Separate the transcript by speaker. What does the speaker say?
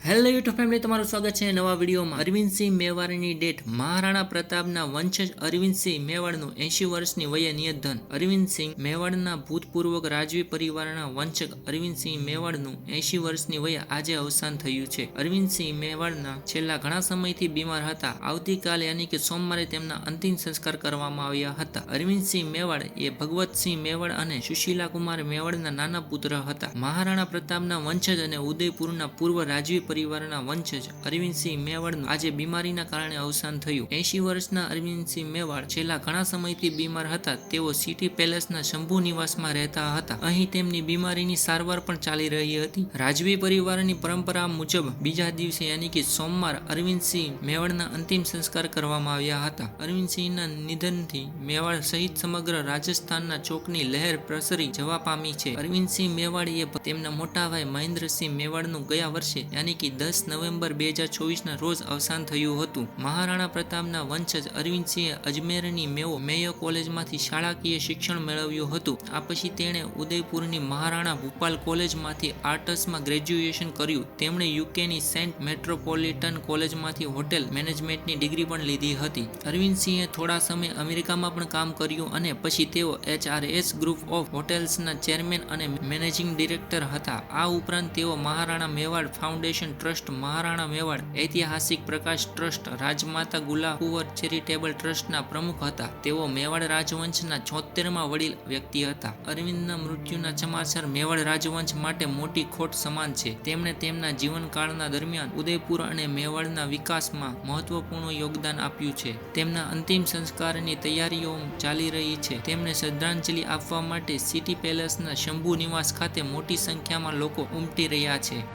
Speaker 1: Hello YouTube family, તમારું સ્વાગત છે નવા વિડીયોમાં। અરવિંદસિંહ મેવાડની ડેટ। મહારાણા પ્રતાપના વંશજ અરવિંદસિંહ મેવાડનું 80 વર્ષની વયે નિધન। અરવિંદસિંહ મેવાડના ભૂતપૂર્વ રાજવી પરિવારના વંશજ અરવિંદસિંહ મેવાડનું 80 વર્ષની વયે આજે અવસાન થયું છે। અરવિંદસિંહ મેવાડના છેલ્લા ઘણા સમયથી બીમાર હતા। આવતીકાલે યાની કે સોમવારે તેમના અંતિમ સંસ્કાર કરવામાં આવ્યા હતા। અરવિંદસિંહ મેવાડ એ ભગવતસિંહ મેવાડ અને સુશીલા કુમાર મેવાડના નાના પુત્ર હતા। મહારાણા પ્રતાપના વંશજ અને ઉદયપુરના પૂર્વ રાજવી પરિવારના વંશજ અરવિંદસિંહ મેવાડનું આજે બીમારીના કારણે અવસાન થયું। 80 વર્ષના અરવિંદસિંહ મેવાડ છેલ્લા ઘણા સમયથી બીમાર હતા। તેઓ સિટી પેલેસના શંભુ નિવાસમાં રહેતા હતા। અહીં તેમની બીમારીની સારવાર પણ ચાલી રહી હતી। રાજવી પરિવારની પરંપરા મુજબ બીજા દિવસે યાની કે સોમવાર અરવિંદસિંહ મેવાડના અંતિમ સંસ્કાર કરવામાં આવ્યા હતા। અરવિંદસિંહના નિધનથી મેવાડ સહિત સમગ્ર રાજસ્થાનના ચોકની લહેર પ્રસરી જવા પામી છે। અરવિંદસિંહ મેવાડ એ તેમના મોટા ભાઈ મહેન્દ્રસિંહ મેવાડનું ગયા વર્ષે યાની કે 10 નવેમ્બર 2024ના રોજ અવસાન થયું હતું। મહારાણા પ્રતાપના વંશજ અરવિંદસિંહે અજમેરની મેયો કોલેજમાંથી શાળાકીય શિક્ષણ મેળવ્યું હતું। આ પછી તેણે ઉદયપુરની મહારાણા ભૂપાલ કોલેજમાંથી આર્ટસમાં ગ્રેજ્યુએશન કર્યું। તેમણે યુકેની સેન્ટ મેટ્રોપોલિટન કોલેજમાંથી હોટેલ મેનેજમેન્ટની ડિગ્રી પણ લીધી હતી। અરવિંદસિંહે થોડા સમય અમેરિકામાં પણ કામ કર્યું અને પછી તેઓ HRS ગ્રુપ ઓફ હોટેલ્સના ચેરમેન અને મેનેજિંગ ડિરેક્ટર હતા। આ ઉપરાંત તેઓ મહારાણા મેવાડ ફાઉન્ડેશન ટ્રસ્ટ, મહારાણા મેવાડ ઐતિહાસિક પ્રકાશ ટ્રસ્ટ, રાજમાતા ગુલાકુંવર ચેરિટેબલ ટ્રસ્ટના પ્રમુખ હતા। તેઓ મેવાડ રાજવંશના 76મા વડીલ વ્યક્તિ હતા। અરવિંદના મૃત્યુના સમાચાર મેવાડ રાજવંશ માટે મોટી ખોટ સમાન છે। તેમણે તેમના જીવનકાળના દરમિયાન ઉદયપુર અને મેવાડના વિકાસમાં મહત્વપૂર્ણ યોગદાન આપ્યું છે। તેમના અંતિમ સંસ્કારની તૈયારીઓ ચાલી રહી છે। તેમને શ્રદ્ધાંજલિ આપવા માટે સિટી પેલેસના શંભુ નિવાસ ખાતે મોટી સંખ્યામાં લોકો ઉમટી રહ્યા છે।